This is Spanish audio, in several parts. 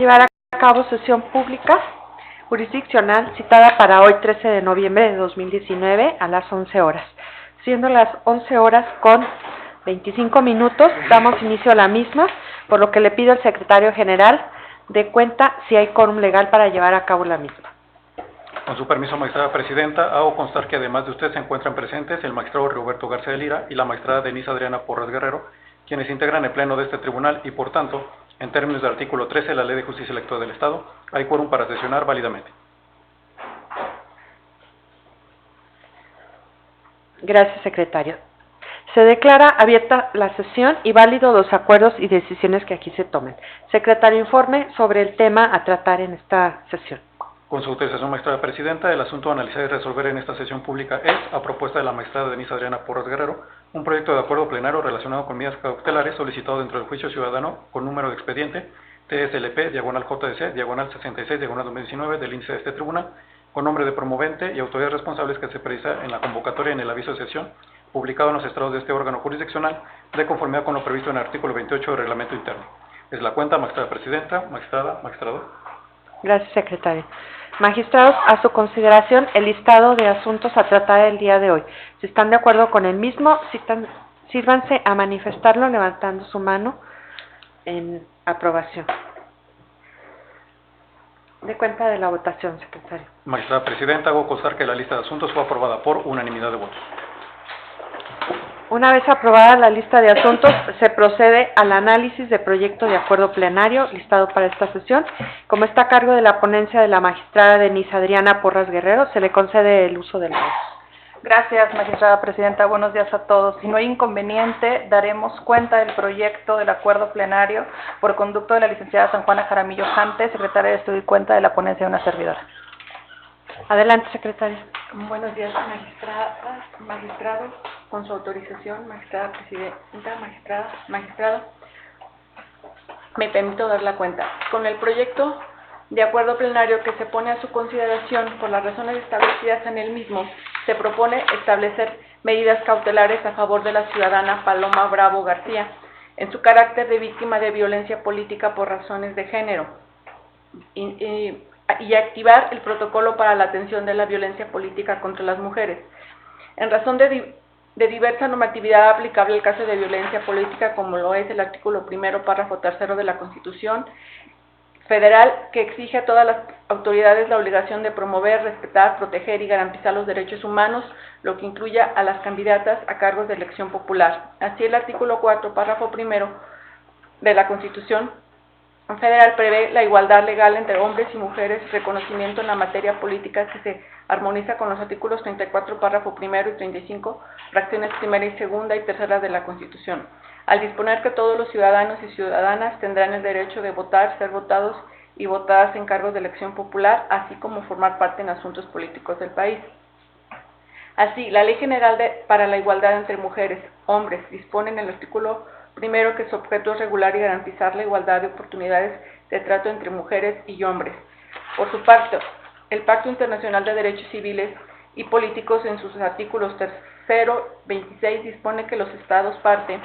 Llevar a cabo sesión pública jurisdiccional citada para hoy 13 de noviembre de 2019 a las 11 horas. Siendo las 11 horas con 25 minutos, damos inicio a la misma, por lo que le pido al secretario general de cuenta si hay quórum legal para llevar a cabo la misma. Con su permiso, magistrada presidenta, hago constar que además de usted se encuentran presentes el magistrado Roberto García de Lira y la magistrada Denise Adriana Porras Guerrero, quienes integran el pleno de este tribunal y, por tanto, en términos del artículo 13 de la Ley de Justicia Electoral del Estado, hay quórum para sesionar válidamente. Gracias, secretario. Se declara abierta la sesión y válido los acuerdos y decisiones que aquí se tomen. Secretario, informe sobre el tema a tratar en esta sesión. Con su autorización, magistrada presidenta, el asunto a analizar y resolver en esta sesión pública es, a propuesta de la magistrada Denise Adriana Porras Guerrero, un proyecto de acuerdo plenario relacionado con medidas cautelares solicitado dentro del juicio ciudadano con número de expediente TSLP/JDC/66/2019 del índice de este tribunal, con nombre de promovente y autoridades responsables que se precisa en la convocatoria en el aviso de sesión, publicado en los estados de este órgano jurisdiccional, de conformidad con lo previsto en el artículo 28 del reglamento interno. Es la cuenta, magistrada presidenta, magistrado. Gracias, secretario. Magistrados, a su consideración el listado de asuntos a tratar el día de hoy. Si están de acuerdo con el mismo, sírvanse a manifestarlo levantando su mano en aprobación. De cuenta de la votación, secretario. Magistrada presidenta, hago constar que la lista de asuntos fue aprobada por unanimidad de votos. Una vez aprobada la lista de asuntos, se procede al análisis de proyecto de acuerdo plenario listado para esta sesión. Como está a cargo de la ponencia de la magistrada Denise Adriana Porras Guerrero, se le concede el uso de la voz. Gracias, magistrada presidenta. Buenos días a todos. Si no hay inconveniente, daremos cuenta del proyecto del acuerdo plenario por conducto de la licenciada San Juana Jaramillo Jante, secretaria de Estudio y Cuenta de la ponencia de una servidora. Adelante, secretaria. Buenos días, magistrados, con su autorización, magistrada presidenta, magistrado, me permito dar la cuenta. Con el proyecto de acuerdo plenario que se pone a su consideración por las razones establecidas en el mismo, se propone establecer medidas cautelares a favor de la ciudadana Paloma Bravo García, en su carácter de víctima de violencia política por razones de género, y activar el protocolo para la atención de la violencia política contra las mujeres. En razón de diversa normatividad aplicable al caso de violencia política, como lo es el artículo 1, párrafo 3 de la Constitución Federal, que exige a todas las autoridades la obligación de promover, respetar, proteger y garantizar los derechos humanos, lo que incluya a las candidatas a cargos de elección popular. Así, el artículo 4, párrafo 1 de la Constitución Federal prevé la igualdad legal entre hombres y mujeres, reconocimiento en la materia política que se armoniza con los artículos 34, párrafo 1 y 35, fracciones primera y segunda y tercera de la Constitución, al disponer que todos los ciudadanos y ciudadanas tendrán el derecho de votar, ser votados y votadas en cargos de elección popular, así como formar parte en asuntos políticos del país. Así, la Ley General para la Igualdad entre Mujeres, Hombres, dispone en el artículo primero que su objeto es regular y garantizar la igualdad de oportunidades de trato entre mujeres y hombres. Por su parte, el Pacto Internacional de Derechos Civiles y Políticos en sus artículos 3, 26 dispone que los Estados parte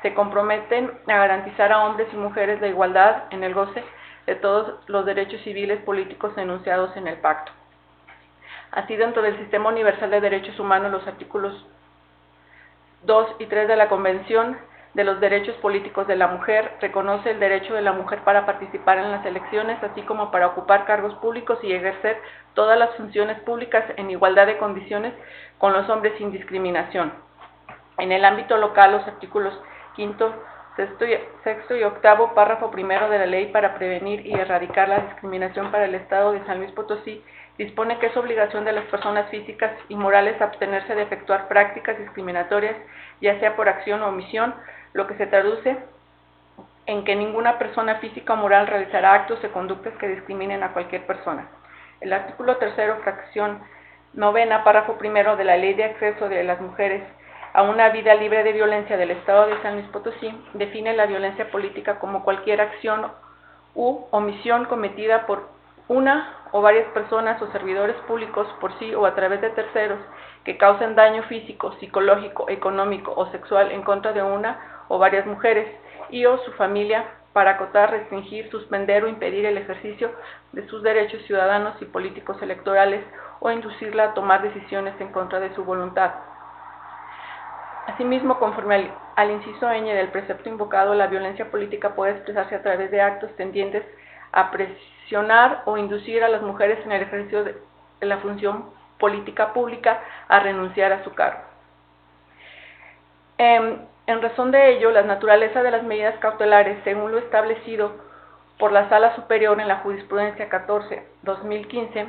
se comprometen a garantizar a hombres y mujeres la igualdad en el goce de todos los derechos civiles políticos enunciados en el pacto. Así, dentro del Sistema Universal de Derechos Humanos, los artículos 2 y 3 de la Convención de los Derechos Políticos de la Mujer reconoce el derecho de la mujer para participar en las elecciones, así como para ocupar cargos públicos y ejercer todas las funciones públicas en igualdad de condiciones con los hombres sin discriminación. En el ámbito local, los artículos 5, 6 y 8, párrafo 1 de la Ley para prevenir y erradicar la discriminación para el Estado de San Luis Potosí dispone que es obligación de las personas físicas y morales abstenerse de efectuar prácticas discriminatorias, ya sea por acción o omisión, lo que se traduce en que ninguna persona física o moral realizará actos o conductas que discriminen a cualquier persona. El artículo 3, fracción 9, párrafo 1 de la Ley de Acceso de las Mujeres a una vida libre de violencia del Estado de San Luis Potosí define la violencia política como cualquier acción u omisión cometida por una o varias personas o servidores públicos por sí o a través de terceros que causen daño físico, psicológico, económico o sexual en contra de una o varias mujeres y o su familia para acotar, restringir, suspender o impedir el ejercicio de sus derechos ciudadanos y políticos electorales o inducirla a tomar decisiones en contra de su voluntad. Asimismo, conforme al inciso ñ del precepto invocado, la violencia política puede expresarse a través de actos tendientes a presionar o inducir a las mujeres en el ejercicio de la función política pública a renunciar a su cargo. En razón de ello, la naturaleza de las medidas cautelares, según lo establecido por la Sala Superior en la Jurisprudencia 14-2015,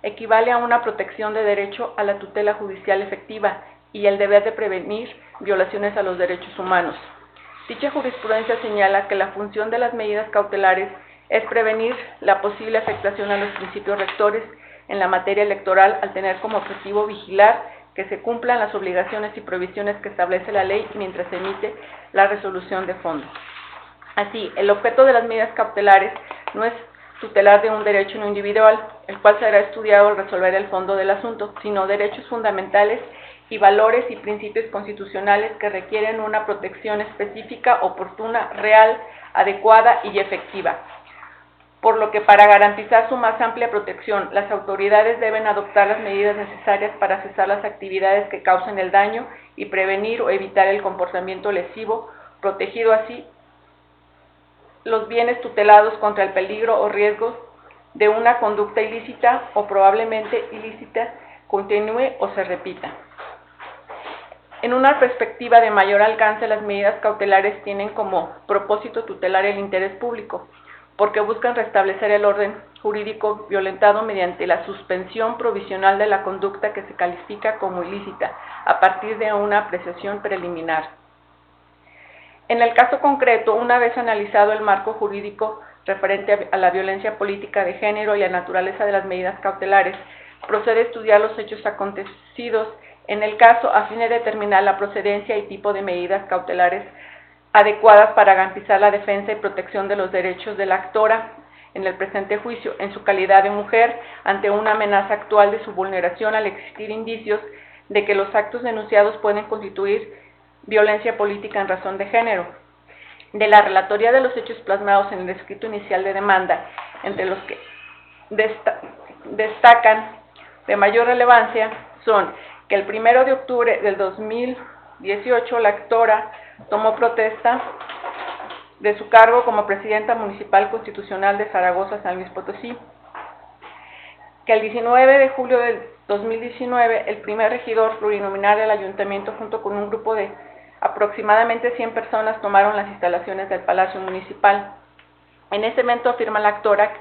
equivale a una protección de derecho a la tutela judicial efectiva y el deber de prevenir violaciones a los derechos humanos. Dicha jurisprudencia señala que la función de las medidas cautelares es prevenir la posible afectación a los principios rectores en la materia electoral al tener como objetivo vigilar que se cumplan las obligaciones y provisiones que establece la ley mientras se emite la resolución de fondo. Así, el objeto de las medidas cautelares no es tutelar de un derecho no individual, el cual será estudiado al resolver el fondo del asunto, sino derechos fundamentales y valores y principios constitucionales que requieren una protección específica, oportuna, real, adecuada y efectiva. Por lo que para garantizar su más amplia protección, las autoridades deben adoptar las medidas necesarias para cesar las actividades que causen el daño y prevenir o evitar el comportamiento lesivo, protegido así los bienes tutelados contra el peligro o riesgo de una conducta ilícita o probablemente ilícita continúe o se repita. En una perspectiva de mayor alcance, las medidas cautelares tienen como propósito tutelar el interés público, porque buscan restablecer el orden jurídico violentado mediante la suspensión provisional de la conducta que se califica como ilícita, a partir de una apreciación preliminar. En el caso concreto, una vez analizado el marco jurídico referente a la violencia política de género y la naturaleza de las medidas cautelares, procede a estudiar los hechos acontecidos en el caso a fin de determinar la procedencia y tipo de medidas cautelares adecuadas para garantizar la defensa y protección de los derechos de la actora en el presente juicio, en su calidad de mujer, ante una amenaza actual de su vulneración al existir indicios de que los actos denunciados pueden constituir violencia política en razón de género. De la relatoría de los hechos plasmados en el escrito inicial de demanda, entre los que destacan de mayor relevancia son que el 1 de octubre del 2018 la actora tomó protesta de su cargo como presidenta municipal constitucional de Zaragoza, San Luis Potosí, que el 19 de julio del 2019 el primer regidor plurinominal del ayuntamiento junto con un grupo de aproximadamente 100 personas tomaron las instalaciones del Palacio Municipal. En ese evento afirma la actora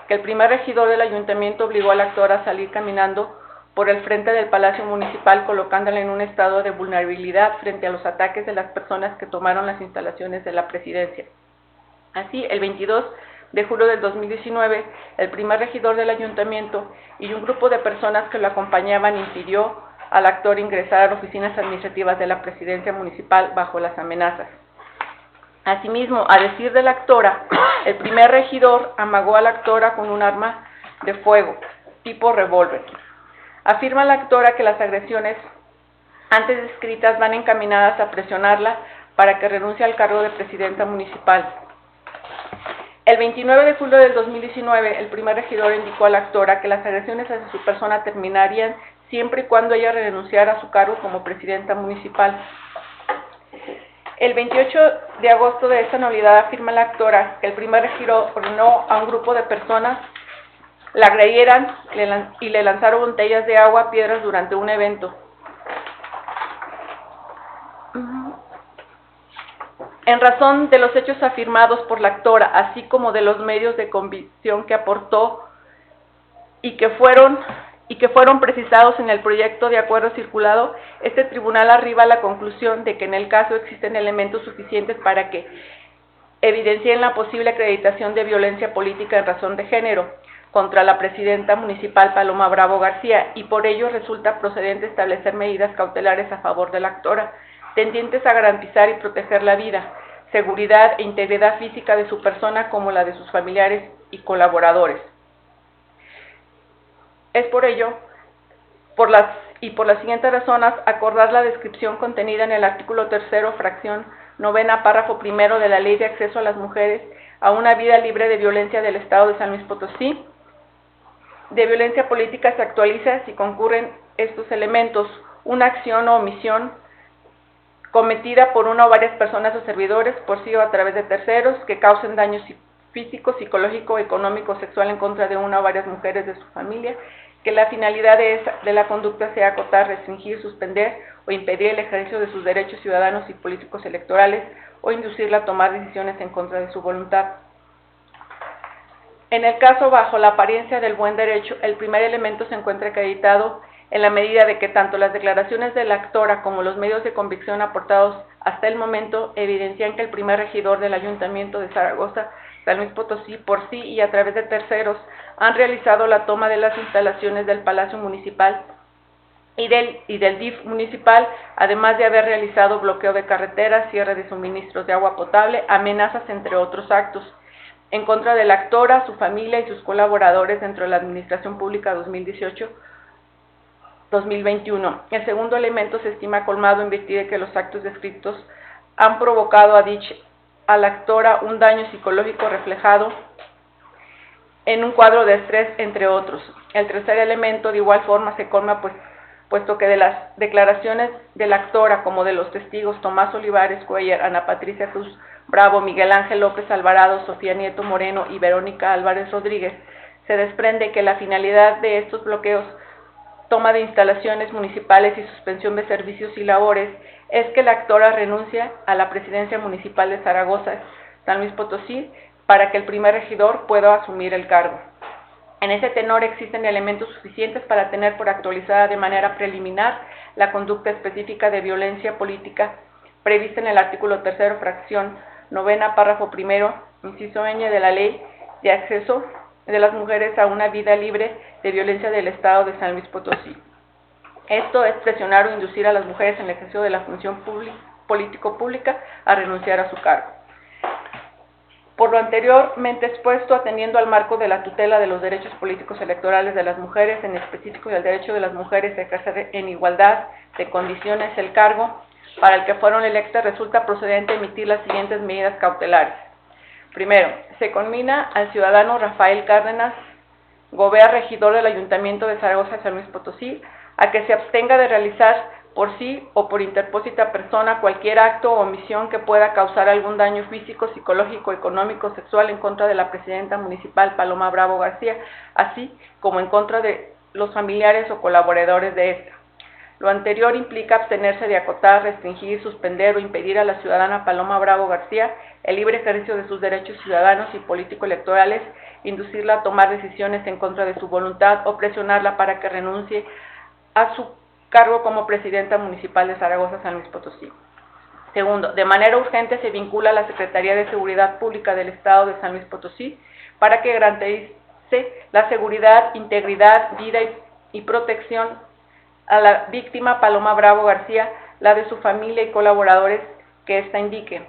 que el primer regidor del ayuntamiento obligó a la actora a salir caminando por el frente del Palacio Municipal, colocándola en un estado de vulnerabilidad frente a los ataques de las personas que tomaron las instalaciones de la presidencia. Así, el 22 de julio del 2019, el primer regidor del ayuntamiento y un grupo de personas que lo acompañaban impidió al actor ingresar a las oficinas administrativas de la presidencia municipal bajo las amenazas. Asimismo, a decir de la actora, el primer regidor amagó a la actora con un arma de fuego, tipo revólver. Afirma la actora que las agresiones antes descritas van encaminadas a presionarla para que renuncie al cargo de presidenta municipal. El 29 de julio del 2019, el primer regidor indicó a la actora que las agresiones hacia su persona terminarían siempre y cuando ella renunciara a su cargo como presidenta municipal. El 28 de agosto de esta nulidad afirma la actora que el primer regidor ordenó a un grupo de personas la agredieran y le lanzaron botellas de agua, piedras durante un evento. En razón de los hechos afirmados por la actora, así como de los medios de convicción que aportó y que fueron precisados en el proyecto de acuerdo circulado, este tribunal arriba a la conclusión de que en el caso existen elementos suficientes para que evidencien la posible acreditación de violencia política en razón de género contra la presidenta municipal Paloma Bravo García, y por ello resulta procedente establecer medidas cautelares a favor de la actora, tendientes a garantizar y proteger la vida, seguridad e integridad física de su persona como la de sus familiares y colaboradores. Es por ello, por las siguientes razones, acordar la descripción contenida en el artículo 3º, fracción 9ª, párrafo 1 de la Ley de Acceso a las Mujeres a una vida libre de violencia del Estado de San Luis Potosí. De violencia política se actualiza si concurren estos elementos: una acción o omisión cometida por una o varias personas o servidores, por sí o a través de terceros, que causen daños físico, psicológico, económico o sexual en contra de una o varias mujeres de su familia, que la finalidad de la conducta sea acotar, restringir, suspender o impedir el ejercicio de sus derechos ciudadanos y políticos electorales o inducirla a tomar decisiones en contra de su voluntad. En el caso bajo la apariencia del buen derecho, el primer elemento se encuentra acreditado en la medida de que tanto las declaraciones de la actora como los medios de convicción aportados hasta el momento evidencian que el primer regidor del Ayuntamiento de Zaragoza, San Luis Potosí, por sí y a través de terceros, han realizado la toma de las instalaciones del Palacio Municipal y del DIF municipal, además de haber realizado bloqueo de carreteras, cierre de suministros de agua potable, amenazas, entre otros actos, en contra de la actora, su familia y sus colaboradores dentro de la Administración Pública 2018-2021. El segundo elemento se estima colmado en virtud de que los actos descritos han provocado a la actora un daño psicológico reflejado en un cuadro de estrés, entre otros. El tercer elemento de igual forma se colma, puesto que de las declaraciones de la actora como de los testigos Tomás Olivares Cuellar, Ana Patricia Cruz Bravo, Miguel Ángel López Alvarado, Sofía Nieto Moreno y Verónica Álvarez Rodríguez, se desprende que la finalidad de estos bloqueos, toma de instalaciones municipales y suspensión de servicios y labores es que la actora renuncia a la presidencia municipal de Zaragoza, San Luis Potosí, para que el primer regidor pueda asumir el cargo. En ese tenor existen elementos suficientes para tener por actualizada de manera preliminar la conducta específica de violencia política prevista en el artículo 3, fracción 9, párrafo 1, inciso ñ de la Ley de Acceso de las Mujeres a una Vida Libre de Violencia del Estado de San Luis Potosí. Esto es presionar o inducir a las mujeres en el ejercicio de la función político-pública a renunciar a su cargo. Por lo anteriormente expuesto, atendiendo al marco de la tutela de los derechos políticos electorales de las mujeres, en específico del derecho de las mujeres a ejercer en igualdad de condiciones el cargo para el que fueron electas, resulta procedente emitir las siguientes medidas cautelares. Primero, se conmina al ciudadano Rafael Cárdenas Gobea, regidor del Ayuntamiento de Zaragoza, San Luis Potosí, a que se abstenga de realizar por sí o por interpósita persona cualquier acto o omisión que pueda causar algún daño físico, psicológico, económico, sexual en contra de la presidenta municipal Paloma Bravo García, así como en contra de los familiares o colaboradores de esta. Lo anterior implica abstenerse de acotar, restringir, suspender o impedir a la ciudadana Paloma Bravo García el libre ejercicio de sus derechos ciudadanos y político-electorales, inducirla a tomar decisiones en contra de su voluntad o presionarla para que renuncie a su cargo como presidenta municipal de Zaragoza, San Luis Potosí. Segundo, de manera urgente se vincula a la Secretaría de Seguridad Pública del Estado de San Luis Potosí para que garantice la seguridad, integridad, vida y protección a la víctima Paloma Bravo García, la de su familia y colaboradores que ésta indique,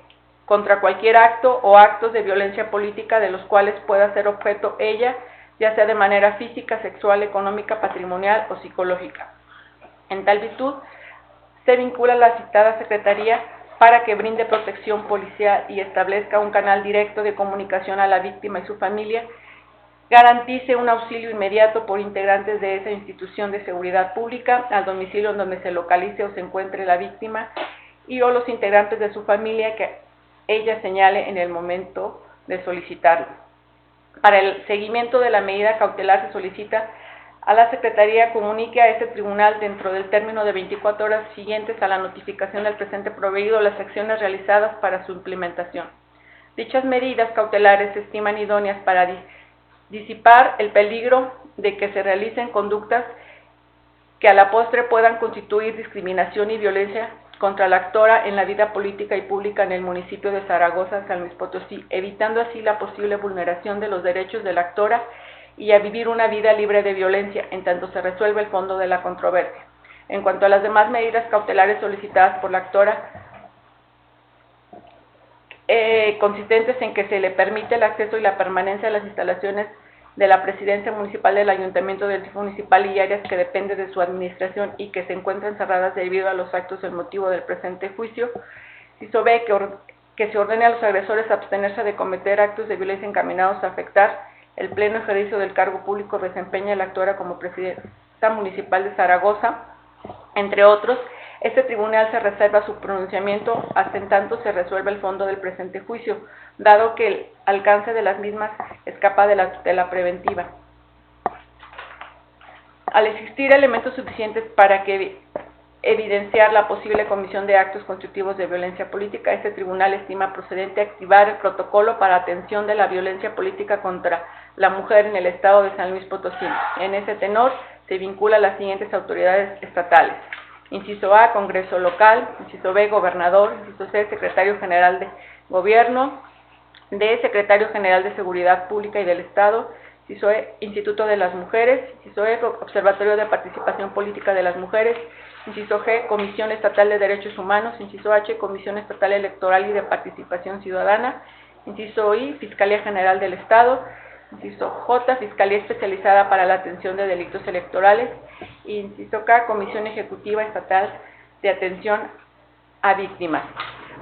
contra cualquier acto o actos de violencia política de los cuales pueda ser objeto ella, ya sea de manera física, sexual, económica, patrimonial o psicológica. En tal virtud, se vincula a la citada Secretaría para que brinde protección policial y establezca un canal directo de comunicación a la víctima y su familia, garantice un auxilio inmediato por integrantes de esa institución de seguridad pública al domicilio en donde se localice o se encuentre la víctima y o los integrantes de su familia que ella señale en el momento de solicitarlo. Para el seguimiento de la medida cautelar se solicita a la Secretaría comunique a este tribunal dentro del término de 24 horas siguientes a la notificación del presente proveído las acciones realizadas para su implementación. Dichas medidas cautelares se estiman idóneas para disipar el peligro de que se realicen conductas que a la postre puedan constituir discriminación y violencia contra la actora en la vida política y pública en el municipio de Zaragoza, San Luis Potosí, evitando así la posible vulneración de los derechos de la actora y a vivir una vida libre de violencia, en tanto se resuelve el fondo de la controversia. En cuanto a las demás medidas cautelares solicitadas por la actora, consistentes en que se le permite el acceso y la permanencia de las instalaciones de la presidencia municipal del Ayuntamiento del DIF municipal y áreas que dependen de su administración y que se encuentran cerradas debido a los actos en motivo del presente juicio, si se ve que se ordene a los agresores abstenerse de cometer actos de violencia encaminados a afectar el pleno ejercicio del cargo público que desempeña la actual como presidenta municipal de Zaragoza, entre otros. Este tribunal se reserva su pronunciamiento hasta en tanto se resuelva el fondo del presente juicio, dado que el alcance de las mismas escapa de la tutela preventiva. Al existir elementos suficientes para evidenciar la posible comisión de actos constitutivos de violencia política, este tribunal estima procedente activar el protocolo para atención de la violencia política contra la mujer en el estado de San Luis Potosí. En ese tenor se vincula a las siguientes autoridades estatales: inciso A, Congreso local; inciso B, Gobernador; inciso C, Secretario General de Gobierno; D, Secretario General de Seguridad Pública y del Estado; inciso E, Instituto de las Mujeres; inciso E, Observatorio de Participación Política de las Mujeres; inciso G, Comisión Estatal de Derechos Humanos; inciso H, Comisión Estatal Electoral y de Participación Ciudadana; inciso I, Fiscalía General del Estado; inciso J, Fiscalía Especializada para la Atención de Delitos Electorales; inciso K, Comisión Ejecutiva Estatal de Atención a Víctimas,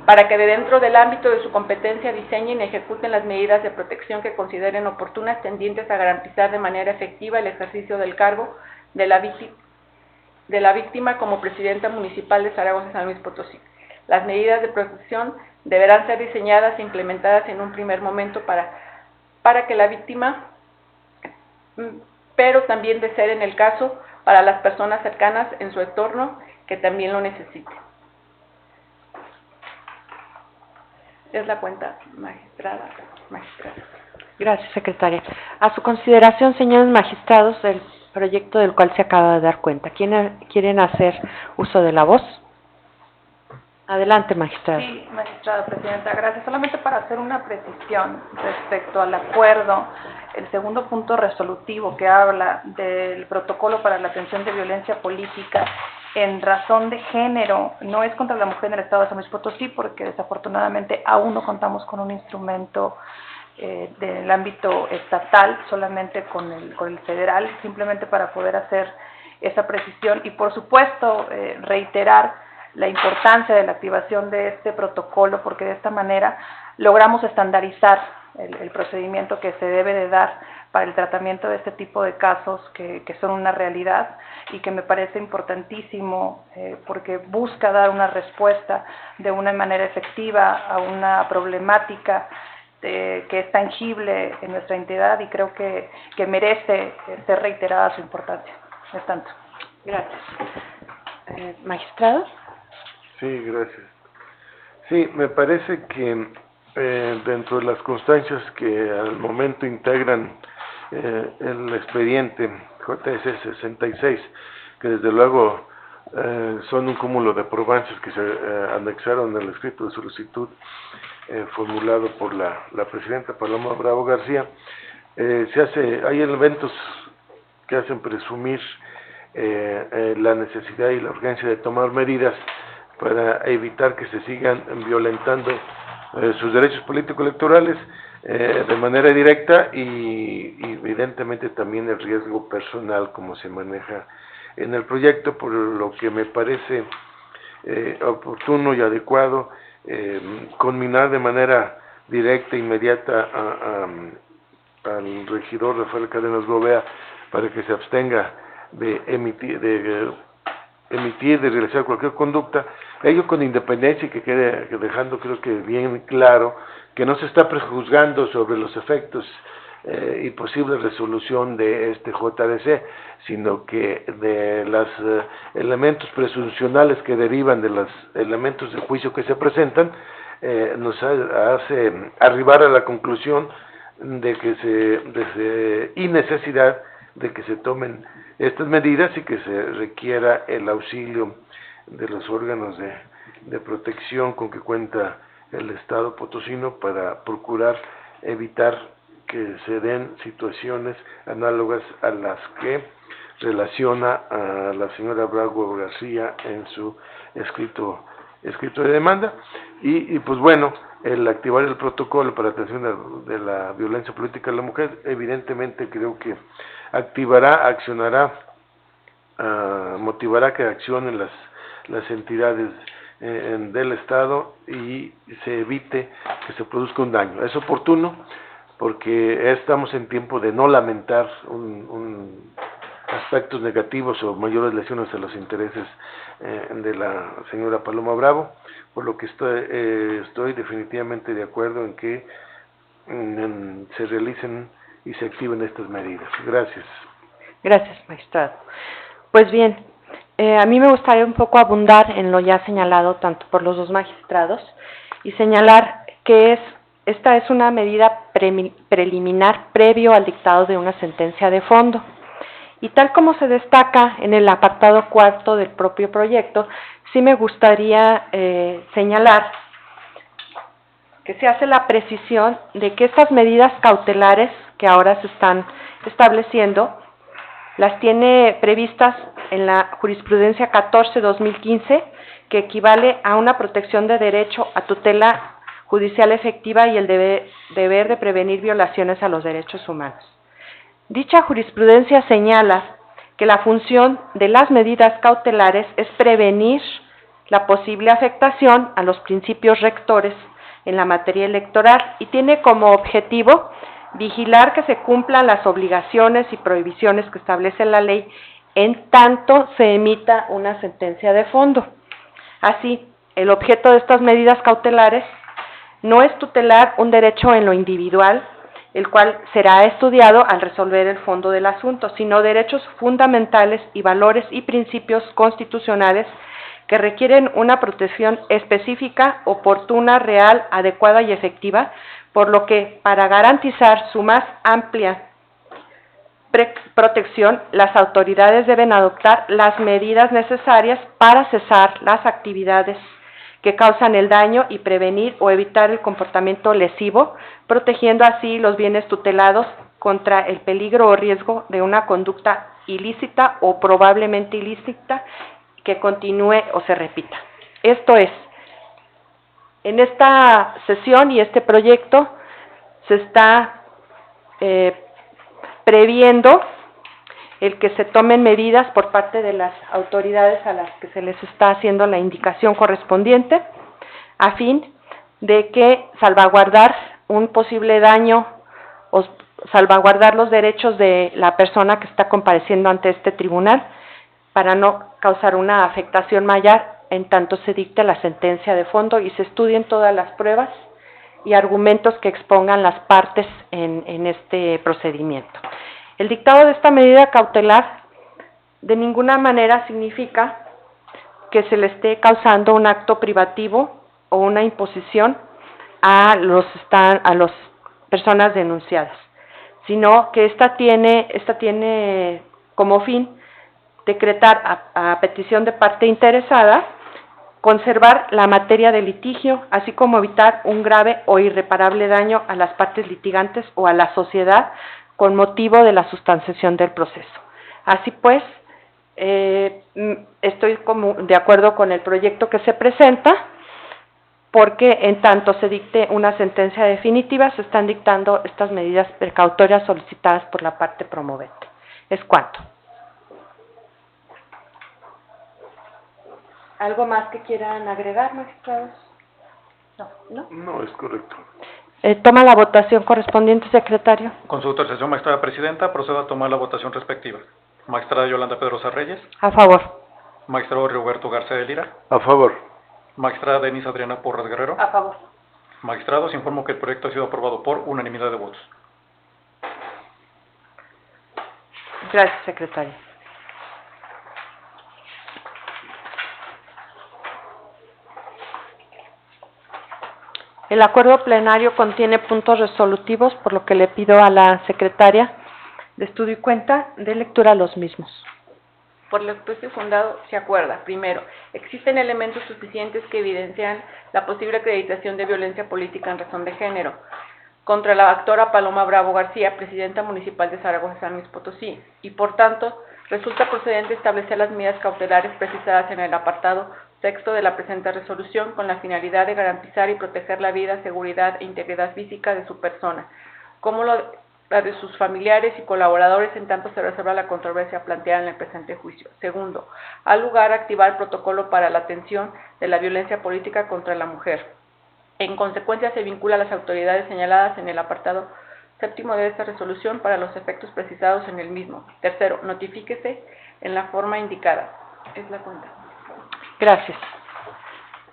para que de dentro del ámbito de su competencia diseñen y ejecuten las medidas de protección que consideren oportunas, tendientes a garantizar de manera efectiva el ejercicio del cargo de la víctima como presidenta municipal de Zaragoza, San Luis Potosí. Las medidas de protección deberán ser diseñadas e implementadas en un primer momento para que la víctima, pero también de ser en el caso para las personas cercanas en su entorno que también lo necesiten. Es la cuenta, magistrada. Gracias, secretaria. A su consideración, señores magistrados, el proyecto del cual se acaba de dar cuenta. ¿Quieren hacer uso de la voz? Adelante, magistrada. Sí, magistrada presidenta, gracias. Solamente para hacer una precisión respecto al acuerdo, el segundo punto resolutivo que habla del protocolo para la atención de violencia política en razón de género, no es contra la mujer en el estado de San Luis Potosí, porque desafortunadamente aún no contamos con un instrumento del ámbito estatal, solamente con el federal, simplemente para poder hacer esa precisión y por supuesto reiterar la importancia de la activación de este protocolo, porque de esta manera logramos estandarizar el procedimiento que se debe de dar para el tratamiento de este tipo de casos que son una realidad y que me parece importantísimo porque busca dar una respuesta de una manera efectiva a una problemática que es tangible en nuestra entidad y creo que merece ser reiterada su importancia. Es tanto. Gracias. Magistrado. Sí, gracias. Sí, me parece que dentro de las constancias que al momento integran el expediente JS 66, que desde luego son un cúmulo de probancias que se anexaron al escrito de solicitud formulado por la presidenta Paloma Bravo García, hay elementos que hacen presumir la necesidad y la urgencia de tomar medidas para evitar que se sigan violentando sus derechos político-electorales de manera directa y evidentemente también el riesgo personal como se maneja en el proyecto, por lo que me parece oportuno y adecuado conminar de manera directa e inmediata al regidor Rafael Cadenas Gobea para que se abstenga de emitir, de realizar cualquier conducta, ello con independencia y que quede dejando creo que bien claro que no se está prejuzgando sobre los efectos y posible resolución de este JDC, sino que de los elementos presuncionales que derivan de los elementos de juicio que se presentan, nos hace arribar a la conclusión de que y necesidad de que se tomen estas medidas y que se requiera el auxilio de los órganos de protección con que cuenta el Estado potosino para procurar evitar que se den situaciones análogas a las que relaciona a la señora Bravo García en su escrito de demanda y pues bueno, el activar el protocolo para atención de la violencia política de la mujer evidentemente creo que activará, accionará, motivará que accionen las entidades del Estado y se evite que se produzca un daño. Es oportuno porque estamos en tiempo de no lamentar aspectos negativos o mayores lesiones a los intereses de la señora Paloma Bravo, por lo que estoy definitivamente de acuerdo en que se realicen y se activen estas medidas. Gracias. Gracias, magistrado. Pues bien, a mí me gustaría un poco abundar en lo ya señalado tanto por los dos magistrados y señalar que esta es una medida preliminar previo al dictado de una sentencia de fondo. Y tal como se destaca en el apartado cuarto del propio proyecto, sí me gustaría señalar que se hace la precisión de que estas medidas cautelares que ahora se están estableciendo, las tiene previstas en la jurisprudencia 14-2015, que equivale a una protección de derecho a tutela judicial efectiva y el deber de prevenir violaciones a los derechos humanos. Dicha jurisprudencia señala que la función de las medidas cautelares es prevenir la posible afectación a los principios rectores en la materia electoral y tiene como objetivo vigilar que se cumplan las obligaciones y prohibiciones que establece la ley en tanto se emita una sentencia de fondo. Así, el objeto de estas medidas cautelares no es tutelar un derecho en lo individual, el cual será estudiado al resolver el fondo del asunto, sino derechos fundamentales y valores y principios constitucionales que requieren una protección específica, oportuna, real, adecuada y efectiva, por lo que, para garantizar su más amplia protección, las autoridades deben adoptar las medidas necesarias para cesar las actividades que causan el daño y prevenir o evitar el comportamiento lesivo, protegiendo así los bienes tutelados contra el peligro o riesgo de una conducta ilícita o probablemente ilícita que continúe o se repita. Esto es, en esta sesión y este proyecto se está previendo el que se tomen medidas por parte de las autoridades a las que se les está haciendo la indicación correspondiente, a fin de que salvaguardar un posible daño o salvaguardar los derechos de la persona que está compareciendo ante este tribunal para no causar una afectación mayor en tanto se dicte la sentencia de fondo y se estudien todas las pruebas y argumentos que expongan las partes en este procedimiento. El dictado de esta medida cautelar de ninguna manera significa que se le esté causando un acto privativo o una imposición a las personas denunciadas, sino que esta tiene como fin decretar a petición de parte interesada conservar la materia de litigio, así como evitar un grave o irreparable daño a las partes litigantes o a la sociedad con motivo de la sustanciación del proceso. Así pues, estoy de acuerdo con el proyecto que se presenta, porque en tanto se dicte una sentencia definitiva, se están dictando estas medidas precautorias solicitadas por la parte promovente. Es cuanto. ¿Algo más que quieran agregar, magistrados? No. No, es correcto. Toma la votación correspondiente, secretario. Con su autorización, magistrada presidenta, procedo a tomar la votación respectiva. Magistrada Yolanda Pedrosa Reyes. A favor. Magistrado Roberto García de Lira. A favor. Magistrada Denise Adriana Porras Guerrero. A favor. Magistrados, informo que el proyecto ha sido aprobado por unanimidad de votos. Gracias, secretario. El acuerdo plenario contiene puntos resolutivos, por lo que le pido a la secretaria de Estudio y Cuenta de lectura los mismos. Por lo expuesto y fundado, se acuerda. Primero, existen elementos suficientes que evidencian la posible acreditación de violencia política en razón de género contra la actora Paloma Bravo García, presidenta municipal de Zaragoza, San Luis Potosí, y por tanto, resulta procedente establecer las medidas cautelares precisadas en el apartado sexto de la presente resolución con la finalidad de garantizar y proteger la vida, seguridad e integridad física de su persona, como lo la de sus familiares y colaboradores en tanto se resuelva la controversia planteada en el presente juicio. Segundo, al lugar activar el protocolo para la atención de la violencia política contra la mujer. En consecuencia, se vincula a las autoridades señaladas en el apartado séptimo de esta resolución para los efectos precisados en el mismo. Tercero, notifíquese en la forma indicada. Es la cuenta. Gracias.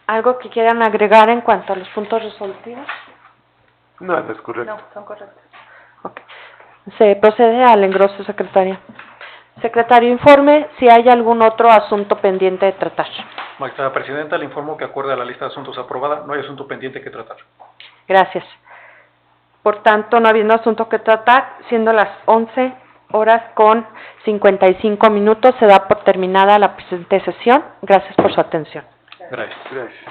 ¿Algo que quieran agregar en cuanto a los puntos resolutivos? Nada, es correcto. No, son correctos. Ok. Se procede al engroso, secretaria. Secretario, informe si hay algún otro asunto pendiente de tratar. Magistrada Presidenta, le informo que acorde a la lista de asuntos aprobada, no hay asunto pendiente que tratar. Gracias. Por tanto, no habiendo asunto que tratar, siendo las 11:55, se da por terminada la presente sesión. Gracias por su atención. Gracias. Gracias.